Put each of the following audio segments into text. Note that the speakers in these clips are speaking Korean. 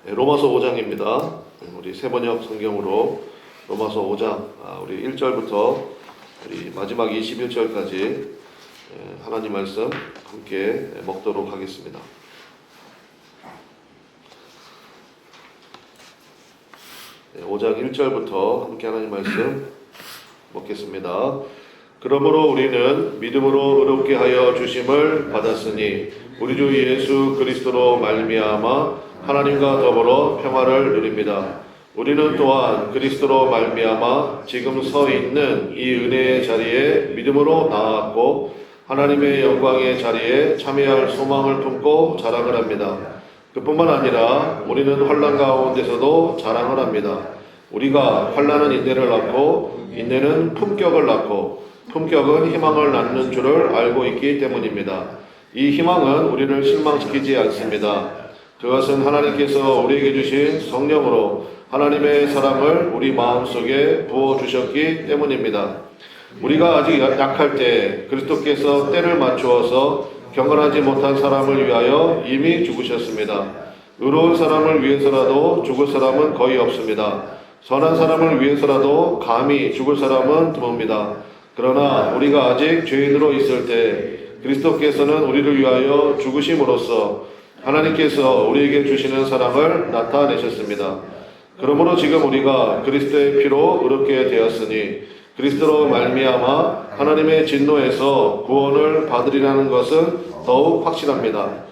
로마서 5장입니다. 우리 세번역 성경으로 로마서 5장 우리 1절부터 우리 마지막 21절까지 하나님 말씀 함께 먹도록 하겠습니다. 5장 1절부터 함께 하나님 말씀 먹겠습니다. 그러므로 우리는 믿음으로 의롭게 하여 주심을 받았으니 우리 주 예수 그리스도로 말미암아 하나님과 더불어 평화를 누립니다. 우리는 또한 그리스도로 말미암아 지금 서 있는 이 은혜의 자리에 믿음으로 나아갔고 하나님의 영광의 자리에 참여할 소망을 품고 자랑을 합니다. 그뿐만 아니라 우리는 환난 가운데서도 자랑을 합니다. 우리가 환난은 인내를 낳고 인내는 품격을 낳고 품격은 희망을 낳는 줄을 알고 있기 때문입니다. 이 희망은 우리를 실망시키지 않습니다. 그것은 하나님께서 우리에게 주신 성령으로 하나님의 사랑을 우리 마음속에 부어주셨기 때문입니다. 우리가 아직 약할 때 그리스도께서 때를 맞추어서 경건하지 못한 사람을 위하여 이미 죽으셨습니다. 의로운 사람을 위해서라도 죽을 사람은 거의 없습니다. 선한 사람을 위해서라도 감히 죽을 사람은 드뭅니다. 그러나 우리가 아직 죄인으로 있을 때 그리스도께서는 우리를 위하여 죽으심으로써 하나님께서 우리에게 주시는 사랑을 나타내셨습니다. 그러므로 지금 우리가 그리스도의 피로 의롭게 되었으니 그리스도로 말미암아 하나님의 진노에서 구원을 받으리라는 것은 더욱 확실합니다.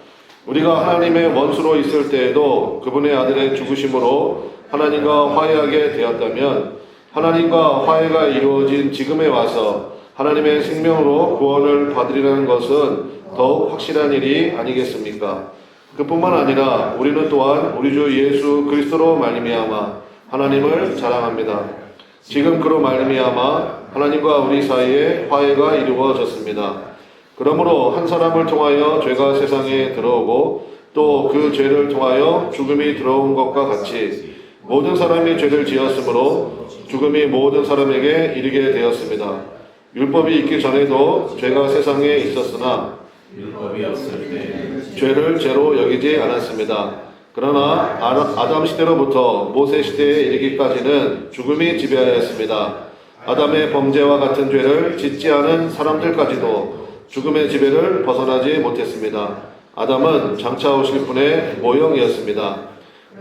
우리가 하나님의 원수로 있을 때에도 그분의 아들의 죽으심으로 하나님과 화해하게 되었다면 하나님과 화해가 이루어진 지금에 와서 하나님의 생명으로 구원을 받으리라는 것은 더욱 확실한 일이 아니겠습니까? 그뿐만 아니라 우리는 또한 우리 주 예수 그리스도로 말미암아 하나님을 자랑합니다. 지금 그로 말미암아 하나님과 우리 사이에 화해가 이루어졌습니다. 그러므로 한 사람을 통하여 죄가 세상에 들어오고 또 그 죄를 통하여 죽음이 들어온 것과 같이 모든 사람이 죄를 지었으므로 죽음이 모든 사람에게 이르게 되었습니다. 율법이 있기 전에도 죄가 세상에 있었으나 율법이 없을 때 죄를 죄로 여기지 않았습니다. 그러나 아담 시대로부터 모세 시대에 이르기까지는 죽음이 지배하였습니다. 아담의 범죄와 같은 죄를 짓지 않은 사람들까지도 죽음의 지배를 벗어나지 못했습니다. 아담은 장차 오실 분의 모형이었습니다.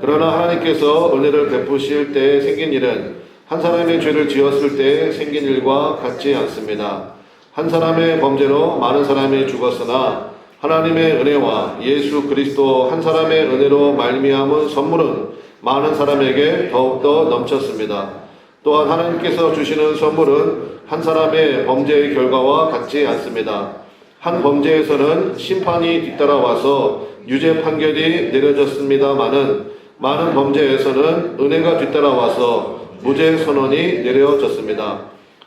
그러나 하나님께서 은혜를 베푸실 때에 생긴 일은 한 사람의 죄를 지었을 때에 생긴 일과 같지 않습니다. 한 사람의 범죄로 많은 사람이 죽었으나 하나님의 은혜와 예수 그리스도 한 사람의 은혜로 말미암은 선물은 많은 사람에게 더욱더 넘쳤습니다. 또한 하나님께서 주시는 선물은 한 사람의 범죄의 결과와 같지 않습니다. 한 범죄에서는 심판이 뒤따라와서 유죄 판결이 내려졌습니다마는 많은 범죄에서는 은혜가 뒤따라와서 무죄 선언이 내려졌습니다.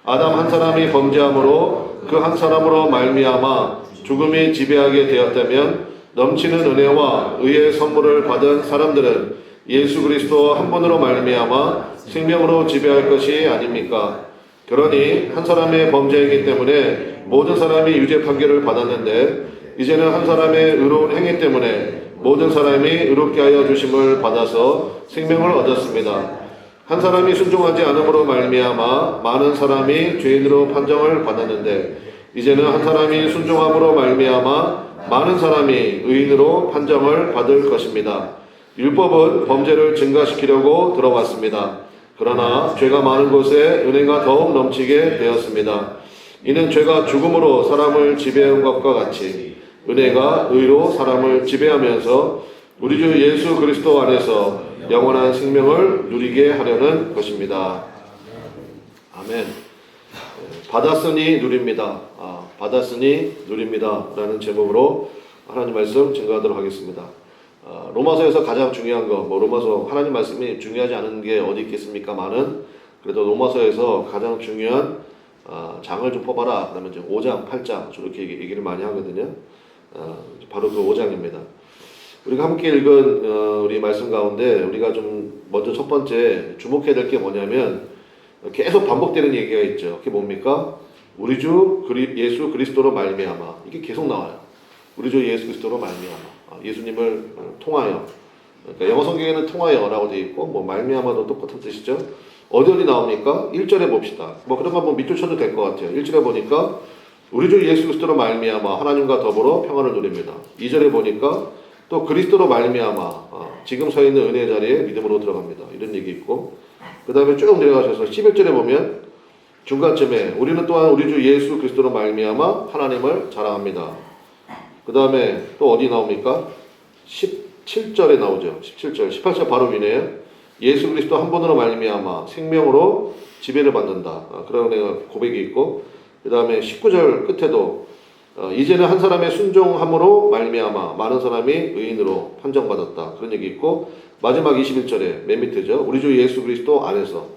아담 한 사람이 범죄함으로 그 한 사람으로 말미암아 죽음이 지배하게 되었다면 넘치는 은혜와 의의 선물을 받은 사람들은 예수 그리스도 한 분으로 말미암아 생명으로 지배할 것이 아닙니까? 그러니 한 사람의 범죄이기 때문에 모든 사람이 유죄 판결을 받았는데 이제는 한 사람의 의로운 행위 때문에 모든 사람이 의롭게 하여 주심을 받아서 생명을 얻었습니다. 한 사람이 순종하지 않음으로 말미암아 많은 사람이 죄인으로 판정을 받았는데 이제는 한 사람이 순종함으로 말미암아 많은 사람이 의인으로 판정을 받을 것입니다. 율법은 범죄를 증가시키려고 들어왔습니다. 그러나 죄가 많은 곳에 은혜가 더욱 넘치게 되었습니다. 이는 죄가 죽음으로 사람을 지배한 것과 같이 은혜가 의로 사람을 지배하면서 우리 주 예수 그리스도 안에서 영원한 생명을 누리게 하려는 것입니다. 아멘. 받았으니 누립니다. 받았으니 누립니다. 라는 제목으로 하나님 말씀 증거하도록 하겠습니다. 로마서에서 가장 중요한 거, 로마서 하나님 말씀이 중요하지 않은 게 어디 있겠습니까만은 그래도 로마서에서 가장 중요한 장을 좀 뽑아라. 그러면 이제 5장, 8장 저렇게 얘기를 많이 하거든요. 바로 그 5장입니다. 우리가 함께 읽은 우리 말씀 가운데 우리가 좀 먼저 첫 번째 주목해야 될 게 뭐냐면 계속 반복되는 얘기가 있죠. 그게 뭡니까? 우리 주 예수 그리스도로 말미암아. 이게 계속 나와요. 우리 주 예수 그리스도로 말미암아. 예수님을 통하여 그러니까 영어 성경에는 통하여라고 되어 있고 뭐 말미암아도 똑같은 뜻이죠. 어디 나옵니까? 1절에 봅시다. 뭐 그런 거 한번 밑줄 쳐도 될 것 같아요. 1절에 보니까 우리 주 예수 그리스도로 말미암아 하나님과 더불어 평안을 누립니다. 2절에 보니까 또 그리스도로 말미암아 지금 서 있는 은혜의 자리에 믿음으로 들어갑니다. 이런 얘기 있고 그 다음에 쭉 내려가셔서 11절에 보면 중간쯤에 우리는 또한 우리 주 예수 그리스도로 말미암아 하나님을 자랑합니다. 그 다음에 또 어디 나옵니까? 17절에 나오죠. 17절, 18절 바로 위네요. 예수 그리스도 한 분으로 말미암아 생명으로 지배를 받는다. 그런 고백이 있고 그 다음에 19절 끝에도 이제는 한 사람의 순종함으로 말미암아 많은 사람이 의인으로 판정받았다. 그런 얘기 있고 마지막 21절에 맨 밑에죠. 우리 주 예수 그리스도 안에서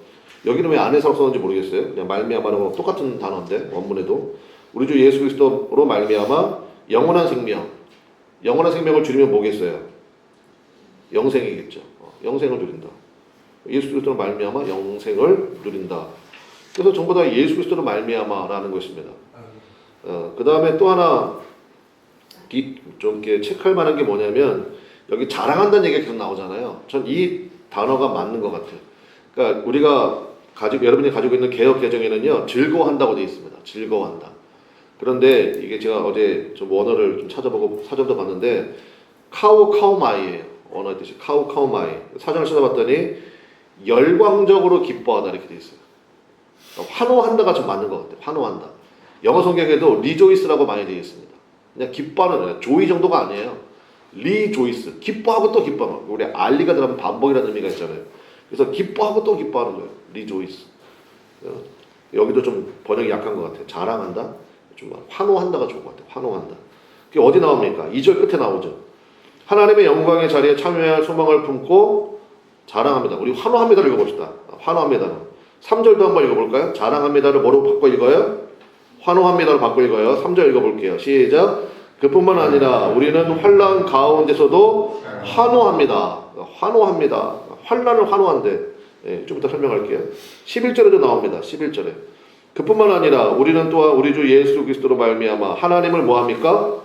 여기는 왜 안에서 썼는지 모르겠어요. 그냥 말미암아는 똑같은 단어인데 원문에도 우리 주 예수 그리스도로 말미암아 영원한 생명 영원한 생명을 줄이면 뭐겠어요? 영생이겠죠. 영생을 누린다. 예수 그리스도로 말미암아 영생을 누린다. 그래서 전부 다 예수 그리스도로 말미암아라는 것입니다. 그 다음에 또 하나 좀 이렇게 체크할 만한 게 뭐냐면 여기 자랑한다는 얘기가 계속 나오잖아요. 전 이 단어가 맞는 것 같아요. 그러니까 우리가 여러분이 가지고 있는 개역 개정에는요 즐거워한다고 되어 있습니다. 즐거워한다. 그런데 이게 제가 어제 좀 원어를 좀 찾아보고 사전도 봤는데 카우마이예요. 언어의 뜻이 카우마이. 사전을 찾아봤더니 열광적으로 기뻐하다 이렇게 되어 있어요. 그러니까 환호한다가 좀 맞는 것 같아요. 환호한다. 영어 성경에도 리조이스라고 많이 되어 있습니다. 그냥 기뻐하는 거예요. 조이 정도가 아니에요. 리조이스. 기뻐하고 또 기뻐하는 거예요. 우리 알리가 들어가면 반복이라는 의미가 있잖아요. 그래서 기뻐하고 또 기뻐하는 거예요. 리조이스. 여기도 좀 번역이 약한 것 같아요. 자랑한다. 좀 환호한다가 좋은 것 같아요. 환호한다. 그게 어디 나옵니까? 2절 끝에 나오죠. 하나님의 영광의 자리에 참여할 소망을 품고 자랑합니다. 우리 환호합니다를 읽어봅시다. 환호합니다는 3절도 한번 읽어볼까요? 자랑합니다를 뭐로 바꿔 읽어요? 환호합니다로 바꿔 읽어요. 3절 읽어볼게요. 시작. 그뿐만 아니라 우리는 환난 가운데서도 환호합니다. 환호합니다. 환난을 환호한대. 좀 이따 설명할게요. 11절에도 나옵니다. 11절에. 그뿐만 아니라 우리는 또한 우리 주 예수 그리스도로 말미암아 하나님을 뭐합니까?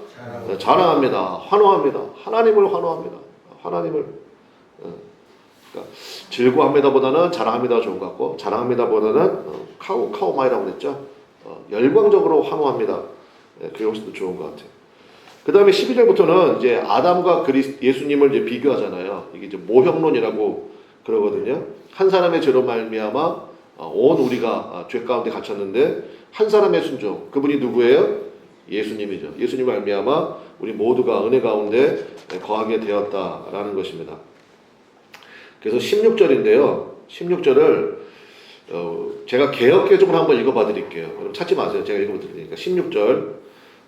자랑합니다. 환호합니다. 하나님을 환호합니다. 하나님을 그러니까 즐거워합니다보다는 자랑합니다가 좋은 것 같고 자랑합니다보다는 카우마이라고 그랬죠. 열광적으로 환호합니다. 그게 훨씬 더 좋은 것 같아요. 그 다음에 12절부터는 이제 아담과 예수님을 이제 비교하잖아요. 이게 이제 모형론이라고 그러거든요. 한 사람의 죄로 말미암아 온 우리가 죄 가운데 갇혔는데 한 사람의 순종, 그분이 누구예요? 예수님이죠. 예수님 말미암아 우리 모두가 은혜 가운데 거하게 되었다라는 것입니다. 그래서 16절인데요. 16절을 제가 개역개정으로 한번 읽어봐 드릴게요. 그럼 찾지 마세요. 제가 읽어봐 드리니까 16절.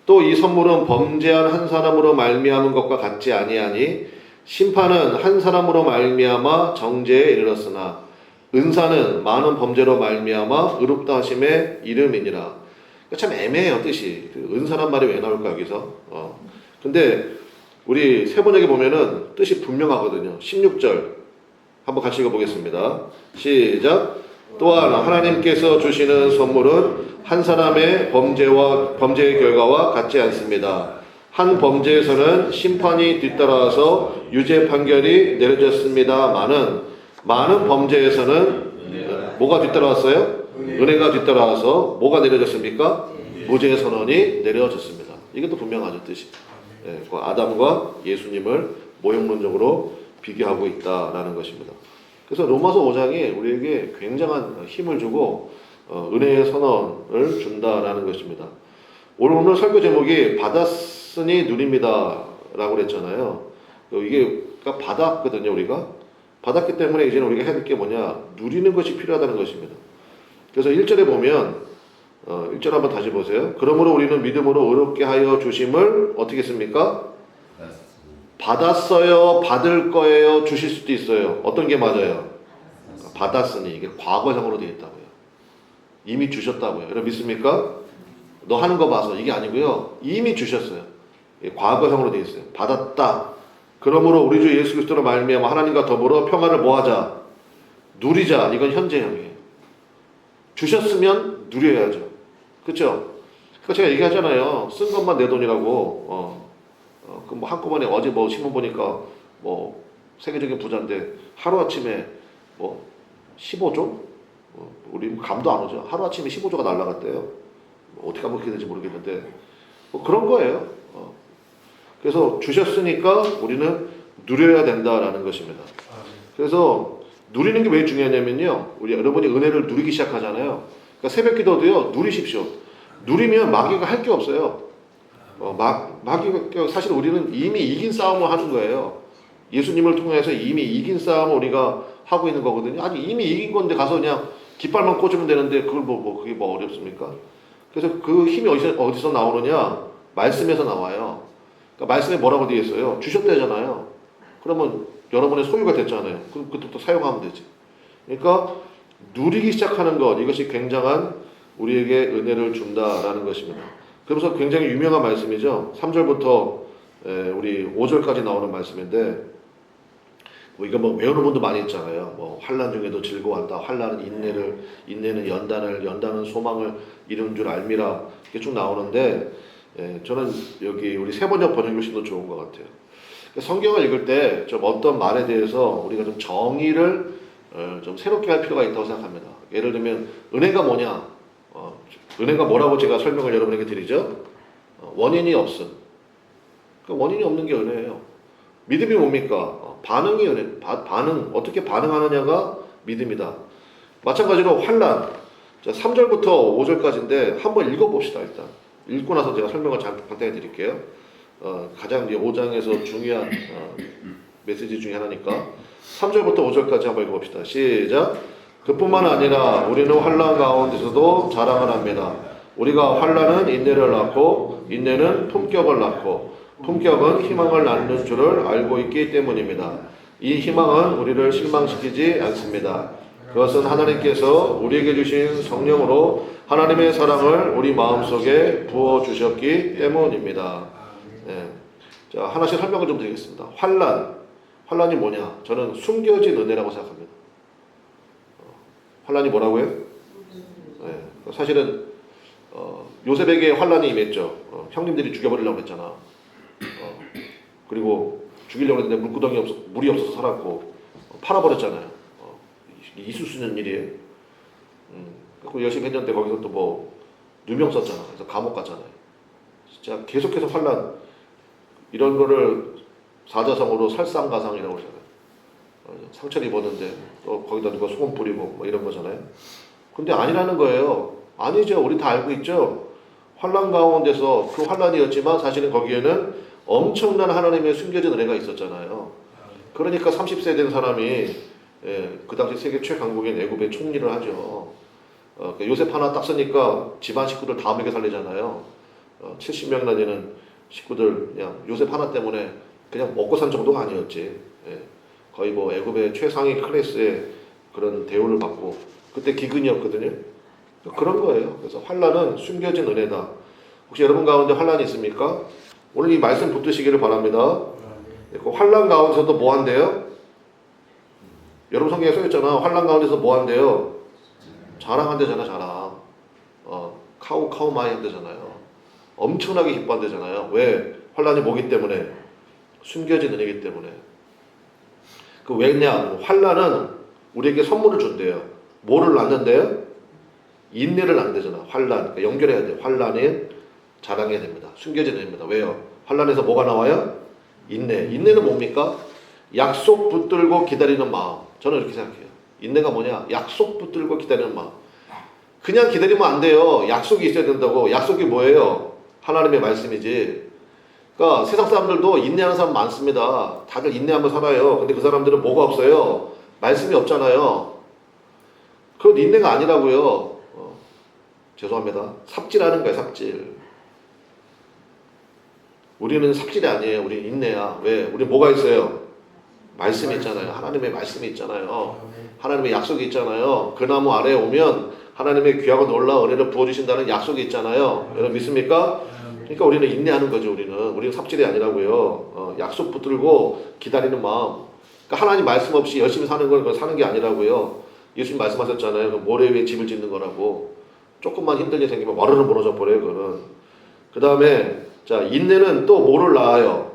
또 이 선물은 범죄한 한 사람으로 말미암은 것과 같지 아니하니 심판은 한 사람으로 말미암아 정죄에 이르렀으나 은사는 많은 범죄로 말미암아 의롭다 하심의 이름이니라. 참 애매해요 뜻이. 은사란 말이 왜 나올까 여기서. 근데 우리 세번역에 보면은 뜻이 분명하거든요. 16절 한번 같이 읽어보겠습니다. 시작. 또한 하나님께서 주시는 선물은 한 사람의 범죄의 결과와 같지 않습니다. 한 범죄에서는 심판이 뒤따라서 유죄 판결이 내려졌습니다만은 많은 범죄에서는 뭐가 뒤따라왔어요? 은혜가 뒤따라와서 뭐가 내려졌습니까? 무죄의 선언이 내려졌습니다. 이게 또 분명하죠 뜻이. 그 아담과 예수님을 모형론적으로 비교하고 있다라는 것입니다. 그래서 로마서 5장이 우리에게 굉장한 힘을 주고 은혜의 선언을 준다라는 것입니다. 오늘 설교 제목이 받았으니 누립니다 라고 그랬잖아요. 이게 받았거든요. 우리가 받았기 때문에 이제는 우리가 해야 될 게 뭐냐, 누리는 것이 필요하다는 것입니다. 그래서 1절에 보면 1절 한번 다시 보세요. 그러므로 우리는 믿음으로 의롭게 하여 주심을 어떻게 했습니까? 받았어요, 받을 거예요, 주실 수도 있어요. 어떤 게 맞아요? 받았으니. 이게 과거형으로 되어 있다고요. 이미 주셨다고요. 여러분 믿습니까? 너 하는 거 봐서. 이게 아니고요. 이미 주셨어요. 과거형으로 되어 있어요. 받았다. 그러므로 우리 주 예수 그리스도로 말미암아 하나님과 더불어 평안을 뭐하자? 누리자. 이건 현재형이에요. 주셨으면 누려야죠. 그렇죠? 그러니까 제가 얘기하잖아요. 쓴 것만 내 돈이라고. 그 뭐 한꺼번에 어제 뭐 신문 보니까 뭐 세계적인 부자인데 하루아침에 뭐 15조? 우리 감도 안 오죠. 하루아침에 15조가 날라갔대요. 어떻게 하면 그렇게 될지 모르겠는데 뭐 그런 거예요. 그래서 주셨으니까 우리는 누려야 된다라는 것입니다. 그래서 누리는 게 왜 중요하냐면요. 우리 여러분이 은혜를 누리기 시작하잖아요. 그러니까 새벽 기도도요. 누리십시오. 누리면 마귀가 할 게 없어요. 마귀가 사실 우리는 이미 이긴 싸움을 하는 거예요. 예수님을 통해서 이미 이긴 싸움을 우리가 하고 있는 거거든요. 아니 이미 이긴 건데 가서 그냥 깃발만 꽂으면 되는데 그걸 그게 뭐 어렵습니까? 그래서 그 힘이 어디서 나오느냐? 말씀에서 나와요. 그러니까 말씀에 뭐라고 되어 있어요? 주셨대잖아요. 그러면 여러분의 소유가 됐잖아요. 그럼 그때부터 사용하면 되지. 그러니까 누리기 시작하는 것, 이것이 굉장한 우리에게 은혜를 준다라는 것입니다. 그러면서 굉장히 유명한 말씀이죠. 3절부터 우리 5절까지 나오는 말씀인데 이거 뭐 외우는 분도 많이 있잖아요. 뭐 환난 중에도 즐거워한다. 환난은 인내는 연단은 소망을 이룬 줄 알미라. 이게 쭉 나오는데 저는 여기 우리 세번역 번역교실도 좋은 것 같아요. 성경을 읽을 때 좀 어떤 말에 대해서 우리가 좀 정의를 좀 새롭게 할 필요가 있다고 생각합니다. 예를 들면 은혜가 뭐냐? 은혜가 뭐라고 제가 설명을 여러분에게 드리죠? 원인이 없음. 그 원인이 없는 게 은혜예요. 믿음이 뭡니까? 반응이 은혜. 어떻게 반응하느냐가 믿음이다. 마찬가지로 환난. 자, 3절부터 5절까지인데 한번 읽어봅시다. 일단 읽고 나서 제가 설명을 간단히 드릴게요. 가장 5장에서 중요한 메시지 중에 하나니까 3절부터 5절까지 한번 읽어봅시다. 시작. 그뿐만 아니라 우리는 환난 가운데서도 자랑을 합니다. 우리가 환난은 인내를 낳고 인내는 품격을 낳고 품격은 희망을 낳는 줄을 알고 있기 때문입니다. 이 희망은 우리를 실망시키지 않습니다. 그것은 하나님께서 우리에게 주신 성령으로 하나님의 사랑을 우리 마음속에 부어주셨기 때문입니다. 자, 하나씩 설명을 좀 드리겠습니다. 환난이 뭐냐? 저는 숨겨진 은혜라고 생각합니다. 환난이 뭐라고요? 사실은 요셉에게 환난이 임했죠. 형님들이 죽여버리려고 했잖아. 그리고 죽이려고 했는데 물이 없어서 살았고 팔아버렸잖아요. 있을 수 있는 일이에요. 그 열심히 했는데 거기서 또 뭐 누명 썼잖아. 그래서 감옥 갔잖아요. 진짜 계속해서 환난 이런 거를 사자성어로 살상가상이라고 하잖아요. 상처를 입었는데 또 거기다 누가 소금 뿌리고 뭐 이런 거잖아요. 근데 아니라는 거예요. 아니죠. 우리 다 알고 있죠. 환난 가운데서 그 환난이었지만 사실은 거기에는 엄청난 하나님의 숨겨진 은혜가 있었잖아요. 그러니까 30세 된 사람이 그 당시 세계 최강국인 애굽의 총리를 하죠. 요셉 하나 딱 쓰니까 집안 식구들 다 먹여 살리잖아요. 70명이나 되는 식구들 그냥 요셉 하나 때문에 그냥 먹고 산 정도가 아니었지. 거의 뭐 애굽의 최상위 클래스의 그런 대우를 받고 그때 기근이었거든요. 그런 거예요. 그래서 환난은 숨겨진 은혜다. 혹시 여러분 가운데 환난이 있습니까? 오늘 이 말씀 붙드시기를 바랍니다. 그 환난 가운데서도 뭐 한대요? 여러분 성경에 써있잖아. 환난 가운데서 뭐 한대요? 자랑한대잖아. 자랑. 카우마이 한대잖아요. 엄청나게 기뻐한대잖아요. 왜? 환난이 뭐기 때문에? 숨겨진 은혜이기 때문에. 그 왜냐? 환난은 우리에게 선물을 준대요. 뭐를 낳는데요? 인내를 낳는대잖아. 환난. 그러니까 연결해야 돼요. 환난에 자랑해야 됩니다. 숨겨진 은혜입니다. 왜요? 환난에서 뭐가 나와요? 인내. 인내는 뭡니까? 약속 붙들고 기다리는 마음. 저는 이렇게 생각해요. 인내가 뭐냐? 약속 붙들고 기다리는 마음. 그냥 기다리면 안 돼요. 약속이 있어야 된다고. 약속이 뭐예요? 하나님의 말씀이지. 그러니까 세상 사람들도 인내하는 사람 많습니다. 다들 인내하며 살아요. 근데 그 사람들은 뭐가 없어요? 말씀이 없잖아요. 그건 인내가 아니라고요. 죄송합니다. 삽질하는 거예요. 삽질. 우리는 삽질이 아니에요. 우리는 인내야. 왜? 우리 뭐가 있어요? 말씀이 있잖아요. 하나님의 말씀이 있잖아요. 하나님의 약속이 있잖아요. 그 나무 아래에 오면 하나님의 귀하고 놀라운 은혜를 부어주신다는 약속이 있잖아요. 여러분 믿습니까? 그러니까 우리는 인내하는 거죠. 우리는 삽질이 아니라고요. 약속 붙들고 기다리는 마음. 그러니까 하나님 말씀 없이 열심히 사는 건 사는 게 아니라고요. 예수님 말씀하셨잖아요. 모래 위에 집을 짓는 거라고. 조금만 힘든 일 생기면 와르르 무너져 버려요. 그거는. 그 다음에 자 인내는 또 뭐를 낳아요?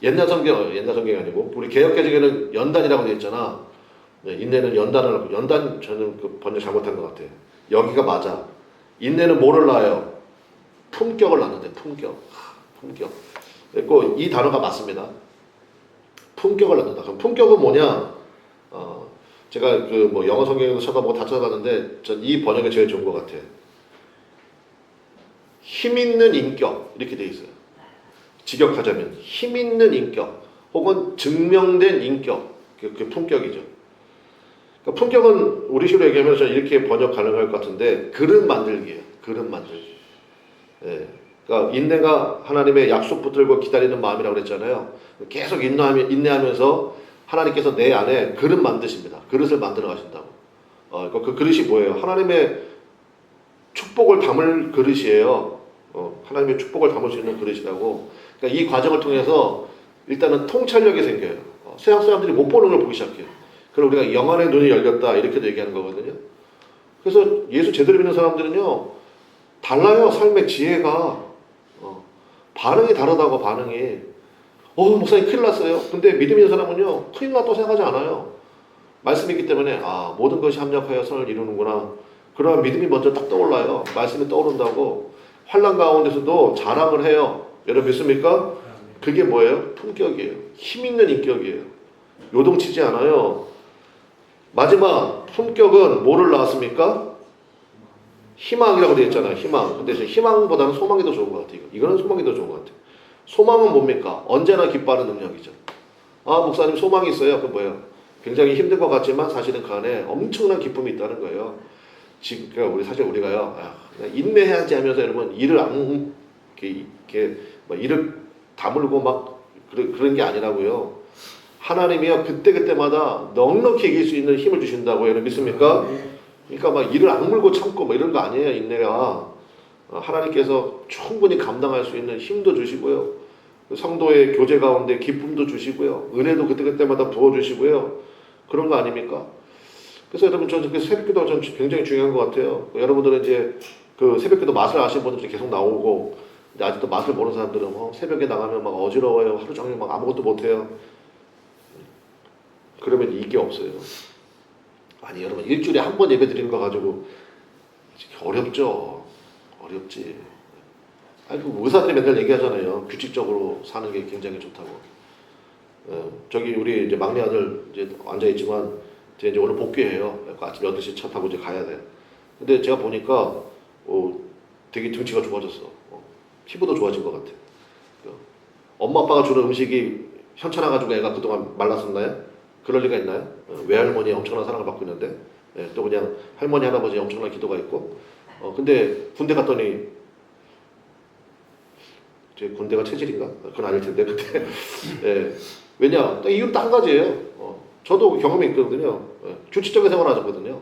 옛날 성경이 아니고 우리 개역개정에는 연단이라고 되어 있잖아. 네, 인내는 연단 저는 그 번역 잘못한 것 같아요. 여기가 맞아. 인내는 뭐를 낳아요? 품격을 낳는데 품격. 그리고 이 단어가 맞습니다. 품격을 낳는다. 그럼 품격은 뭐냐? 제가 그 뭐 영어 성경에도 찾아보고 다 찾아봤는데 전 이 번역이 제일 좋은 것 같아요. 힘 있는 인격 이렇게 돼 있어요. 직역하자면 힘 있는 인격 혹은 증명된 인격 그 품격이죠. 그러니까 품격은 우리식으로 얘기하면 저는 이렇게 번역 가능할 것 같은데 그릇 만들기예요. 그릇 만들기. 예. 그러니까 인내가 하나님의 약속 붙들고 기다리는 마음이라고 그랬잖아요. 계속 인내하면서 하나님께서 내 안에 그릇 만드십니다. 그릇을 만들어 가신다고. 그러니까 그 그릇이 뭐예요? 하나님의 축복을 담을 그릇이에요. 하나님의 축복을 담을 수 있는 그릇이라고. 그러니까 이 과정을 통해서 일단은 통찰력이 생겨요. 세상 사람들이 못 보는 걸 보기 시작해요. 그럼 우리가 영안의 눈이 열렸다 이렇게도 얘기하는 거거든요. 그래서 예수 제대로 믿는 사람들은요 달라요. 삶의 지혜가 반응이 다르다고. 반응이 목사님 큰일 났어요. 근데 믿음 있는 사람은요 큰일 났다고 생각하지 않아요. 말씀이 있기 때문에 모든 것이 합력하여 선을 이루는구나. 그러한 믿음이 먼저 딱 떠올라요. 말씀이 떠오른다고. 환난 가운데서도 자랑을 해요. 여러분 믿습니까? 그게 뭐예요? 품격이에요. 힘 있는 인격이에요. 요동치지 않아요. 마지막 품격은 뭐를 낳았습니까? 희망이라고 되어 있잖아요. 희망. 근데 희망보다는 소망이 더 좋은 것 같아요. 이거는 소망이 더 좋은 것 같아요. 소망은 뭡니까? 언제나 기뻐하는 능력이죠. 목사님 소망이 있어요. 그 뭐예요? 굉장히 힘든 것 같지만 사실은 그 안에 엄청난 기쁨이 있다는 거예요. 지금 그러니까 우리가요 인내해야지 하면서 여러분 일을 안 이렇게 일을 다물고 막 그런 게 아니라고요. 하나님이요 그때마다 넉넉히 이길 수 있는 힘을 주신다고 여러분 믿습니까? 그러니까 막 일을 악물고 참고 뭐 이런 거 아니에요. 인내가 하나님께서 충분히 감당할 수 있는 힘도 주시고요. 성도의 교제 가운데 기쁨도 주시고요. 은혜도 그때마다 부어주시고요. 그런 거 아닙니까? 그래서 여러분 저는 그 새벽기도가 저는 굉장히 중요한 것 같아요. 여러분들은 이제 그 새벽기도 맛을 아시는 분들이 계속 나오고 근데 아직도 맛을 모르는 사람들은 새벽에 나가면 막 어지러워요. 하루 종일 막 아무것도 못해요. 그러면 이게 없어요. 아니 여러분 일주일에 한 번 예배 드리는 거 가지고 어렵죠. 어렵지. 아니 그 의사들이 맨날 얘기하잖아요. 규칙적으로 사는 게 굉장히 좋다고. 저기 우리 이제 막내 아들 이제 앉아 있지만 이제 오늘 복귀해요. 아침 8시 차 타고 이제 가야 돼. 근데 제가 보니까 되게 등치가 좋아졌어. 피부도 좋아진 것 같아. 엄마 아빠가 주는 음식이 현찮아가지고 애가 그동안 말랐었나요? 그럴 리가 있나요? 외할머니의 엄청난 사랑을 받고 있는데 또 그냥 할머니 할아버지의 엄청난 기도가 있고 근데 군대 갔더니 제 군대가 체질인가? 그건 아닐 텐데 근데 왜냐? 이유는 딱 한 가지예요. 저도 경험이 있거든요. 규칙적인 생활을 하셨거든요.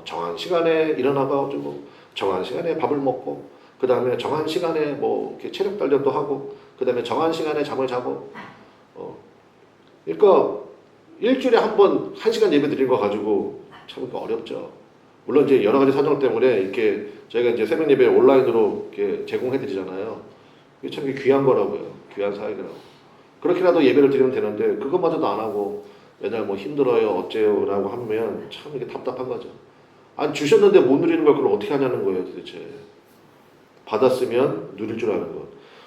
정한 시간에 일어나가지고 정한 시간에 밥을 먹고 그 다음에 정한 시간에 뭐 이렇게 체력 단련도 하고 그 다음에 정한 시간에 잠을 자고 그러니까 일주일에 한 번 1시간 예배 드리는 거 가지고 참 어렵죠. 물론 이제 여러 가지 사정 때문에 이렇게 저희가 이제 새벽 예배 온라인으로 이렇게 제공해 드리잖아요. 이게 참 귀한 거라고요. 귀한 사역이라고. 그렇게라도 예배를 드리면 되는데 그것마저도 안 하고 맨날 뭐 힘들어요 어째요라고 하면 참 이게 답답한 거죠. 아니 주셨는데 못 누리는 걸 그걸 어떻게 하냐는 거예요 도대체. 받았으면 누릴 줄 아는 것.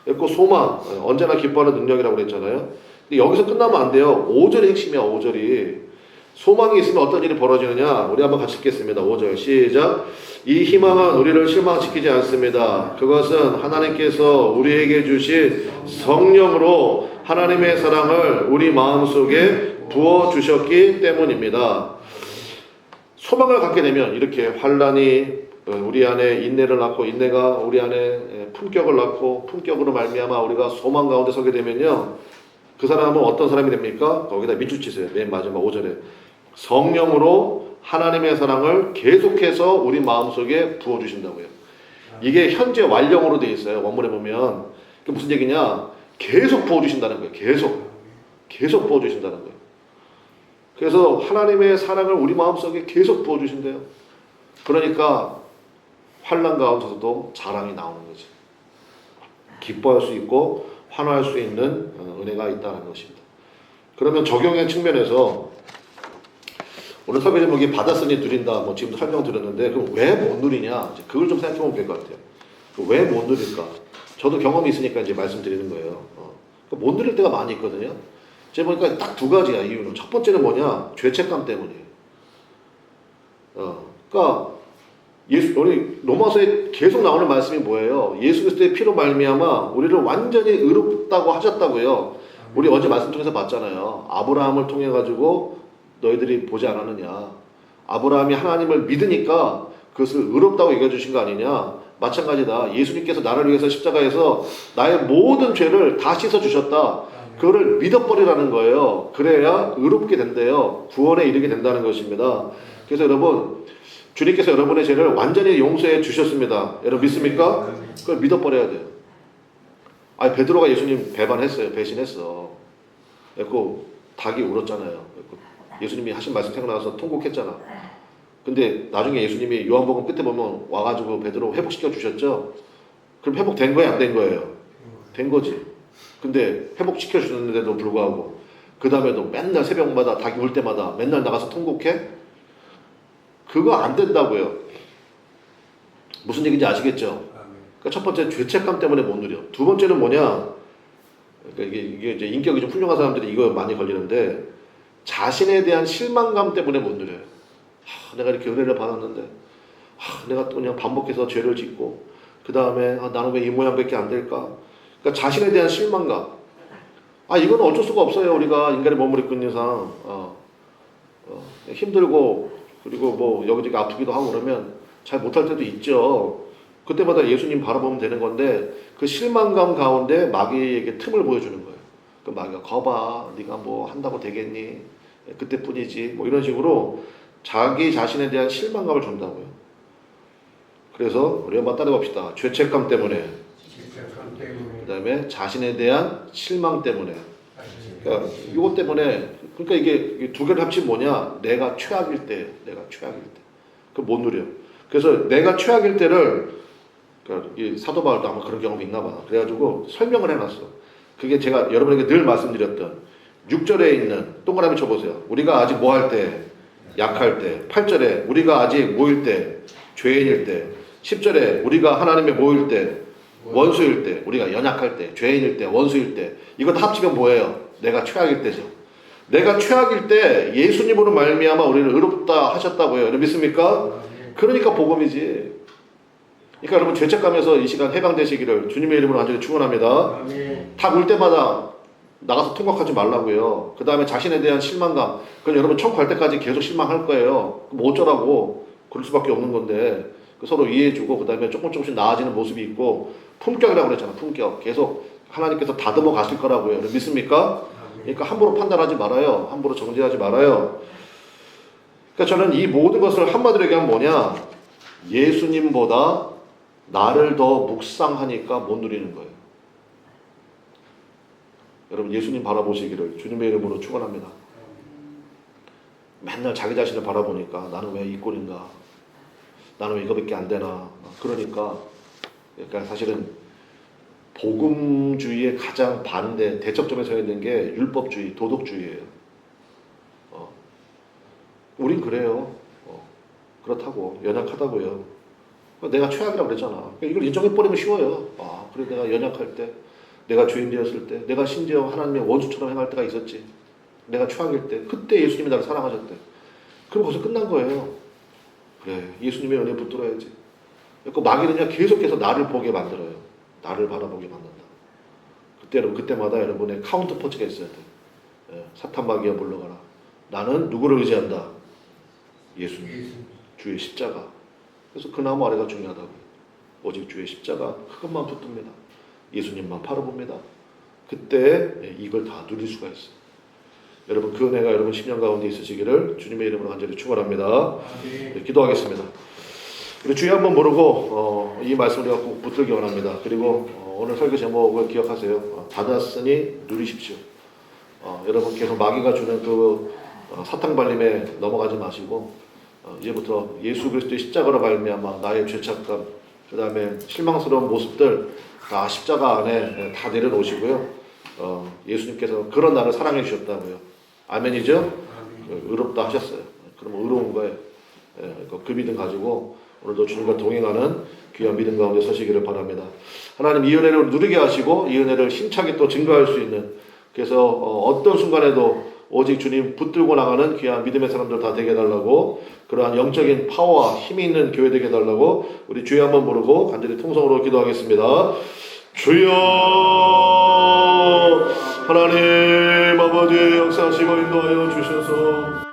그리고 소망 언제나 기뻐하는 능력이라고 그랬잖아요. 근데 여기서 끝나면 안 돼요. 5절이 핵심이야. 5절이 소망이 있으면 어떤 일이 벌어지느냐. 우리 한번 같이 읽겠습니다. 5절 시작. 이 희망은 우리를 실망시키지 않습니다. 그것은 하나님께서 우리에게 주신 성령으로 하나님의 사랑을 우리 마음속에 부어주셨기 때문입니다. 소망을 갖게 되면 이렇게 환난이 우리 안에 인내를 낳고 인내가 우리 안에 품격을 낳고 품격으로 말미암아 우리가 소망 가운데 서게 되면요. 그 사람은 어떤 사람이 됩니까? 거기다 밑줄 치세요. 맨 마지막 5절에 성령으로 하나님의 사랑을 계속해서 우리 마음속에 부어주신다고요. 이게 현재 완령으로 되어 있어요. 원문에 보면 그게 무슨 얘기냐? 계속 부어주신다는 거예요. 계속 부어주신다는 거예요. 그래서 하나님의 사랑을 우리 마음속에 계속 부어주신대요. 그러니까 환난 가운데서도 자랑이 나오는 거지. 기뻐할 수 있고 환호할 수 있는 은혜가 있다는 것입니다. 그러면 적용의 측면에서 오늘 설교 제목이 받았으니 누린다. 뭐 지금도 설명 드렸는데 그럼 왜 못 누리냐? 이제 그걸 좀 생각해 보면 될 것 같아요. 왜 못 누릴까? 저도 경험이 있으니까 이제 말씀드리는 거예요. 못 누릴 때가 많이 있거든요. 제가 보니까 딱 두 가지야 이유는. 첫 번째는 뭐냐? 죄책감 때문이에요. 그러니까 우리 로마서에 계속 나오는 말씀이 뭐예요? 예수 그리스도의 피로 말미암아 우리를 완전히 의롭다고 하셨다고요. 우리 어제 말씀 통해서 봤잖아요. 아브라함을 통해 가지고 너희들이 보지 않았느냐? 아브라함이 하나님을 믿으니까 그것을 의롭다고 얘기해 주신 거 아니냐? 마찬가지다. 예수님께서 나를 위해서 십자가에서 나의 모든 죄를 다 씻어 주셨다. 그거를 믿어버리라는 거예요. 그래야 의롭게 된대요. 구원에 이르게 된다는 것입니다. 그래서 여러분, 주님께서 여러분의 죄를 완전히 용서해 주셨습니다. 여러분 믿습니까? 그걸 믿어버려야 돼요. 아니 베드로가 예수님 배반했어요. 배신했어. 그 닭이 울었잖아요. 예수님이 하신 말씀 생각나서 통곡했잖아. 근데 나중에 예수님이 요한복음 끝에 보면 와가지고 베드로 회복시켜 주셨죠. 그럼 회복된 거예요? 안 된 거예요? 된 거지. 근데 회복시켜 주셨는데도 불구하고 그 다음에도 맨날 새벽마다 닭이 울 때마다 맨날 나가서 통곡해? 그거 안 된다고요. 무슨 얘기인지 아시겠죠? 그러니까 첫 번째 죄책감 때문에 못 누려. 두 번째는 뭐냐? 그러니까 이게 이제 인격이 좀 훌륭한 사람들이 이거 많이 걸리는데 자신에 대한 실망감 때문에 못 누려요. 내가 이렇게 은혜를 받았는데 내가 또 그냥 반복해서 죄를 짓고 그 다음에 나는 왜 이 모양밖에 안 될까? 그러니까 자신에 대한 실망감. 이건 어쩔 수가 없어요. 우리가 인간의 몸을 입고 있는 이상 힘들고 그리고 뭐 여기저기 아프기도 하고 그러면 잘 못할 때도 있죠. 그때마다 예수님 바라보면 되는 건데 그 실망감 가운데 마귀에게 틈을 보여주는 거예요. 그 마귀가 거봐, 네가 뭐 한다고 되겠니? 그때뿐이지. 뭐 이런 식으로 자기 자신에 대한 실망감을 준다고요. 그래서 우리 한번 따라봅시다. 죄책감 때문에, 그 다음에 자신에 대한 실망 때문에. 그러니까 이것 때문에, 그러니까 이게 두 개를 합치면 뭐냐? 내가 최악일 때, 그 못 누려. 그래서 내가 최악일 때를, 그러니까 이 사도 바울도 아마 그런 경험이 있나 봐. 그래가지고 설명을 해놨어. 그게 제가 여러분에게 늘 말씀드렸던 6절에 있는 동그라미 쳐보세요. 우리가 아직 뭐 할 때? 약할 때. 8절에 우리가 아직 뭐일 때? 죄인일 때. 10절에 우리가 하나님의 뭐일 때? 원수일 때. 우리가 연약할 때, 죄인일 때, 원수일 때. 이거 다 합치면 뭐예요? 내가 최악일 때죠. 내가 최악일 때 예수님으로 말미암아 우리를 의롭다 하셨다고요. 여러분 믿습니까? 그러니까 복음이지. 그러니까 여러분 죄책감에서 이 시간 해방되시기를 주님의 이름으로 완전히 축원합니다. 다 울 때마다 나가서 통곡하지 말라고요. 그 다음에 자신에 대한 실망감. 그건 여러분 천국 갈 때까지 계속 실망할 거예요. 뭐 어쩌라고. 그럴 수밖에 없는 건데 서로 이해해주고 그 다음에 조금씩 나아지는 모습이 있고 품격이라고 그랬잖아. 품격. 계속 하나님께서 다듬어 가실 거라고요. 믿습니까? 그러니까 함부로 판단하지 말아요. 함부로 정죄하지 말아요. 그러니까 저는 이 모든 것을 한마디로 얘기하면 뭐냐? 예수님보다 나를 더 묵상하니까 못 누리는 거예요. 여러분 예수님 바라보시기를 주님의 이름으로 축원합니다. 맨날 자기 자신을 바라보니까 나는 왜 이 꼴인가? 나는 왜 이거밖에 안 되나? 그러니까 사실은 복음주의의 가장 반대 대척점에 서 있는 게 율법주의, 도덕주의예요. 우린 그래요. 그렇다고 연약하다고요. 내가 최악이라고 그랬잖아. 이걸 인정해버리면 쉬워요. 그래 내가 연약할 때, 내가 죄인 되었을 때, 내가 심지어 하나님의 원수처럼 행할 때가 있었지. 내가 최악일 때, 그때 예수님이 나를 사랑하셨대. 그럼 거기서 끝난 거예요. 그래 예수님의 은혜 붙들어야지. 그 마귀는요 계속해서 나를 보게 만들어요. 나를 바라보게 만든다. 그때마다 여러분의 카운터 펀치가 있어야 돼. 사탄 마귀야 물러가라. 나는 누구를 의지한다? 예수님. 주의 십자가. 그래서 그 나무 아래가 중요하다고. 오직 주의 십자가 그것만 붙듭니다. 예수님만 바라봅니다. 그때 이걸 다 누릴 수가 있어요. 여러분 그 은혜가 여러분 심령 가운데 있으시기를 주님의 이름으로 간절히 축원합니다. 기도하겠습니다. 우리 주여 한번 모르고 이 말씀을 꼭 붙들기 원합니다. 그리고 오늘 설교 제목을 기억하세요. 받았으니 누리십시오. 여러분 계속 마귀가 주는 그 사탕 발림에 넘어가지 마시고 이제부터 예수 그리스도의 십자가로 말미암아 나의 죄책감, 그 다음에 실망스러운 모습들 다 십자가 안에 다 내려놓으시고요. 예수님께서 그런 나를 사랑해 주셨다고요. 아멘이죠? 의롭다 하셨어요. 그러면 의로운 거예요. 그 믿음 가지고 오늘도 주님과 동행하는 귀한 믿음 가운데 서시기를 바랍니다. 하나님 이 은혜를 누리게 하시고 이 은혜를 힘차게 또 증거할 수 있는, 그래서 어떤 순간에도 오직 주님 붙들고 나가는 귀한 믿음의 사람들 다 되게 해달라고, 그러한 영적인 파워와 힘이 있는 교회 되게 해달라고 우리 주여 한번 부르고 간절히 통성으로 기도하겠습니다. 주여 하나님 아버지 역사하시고 인도하여 주셔서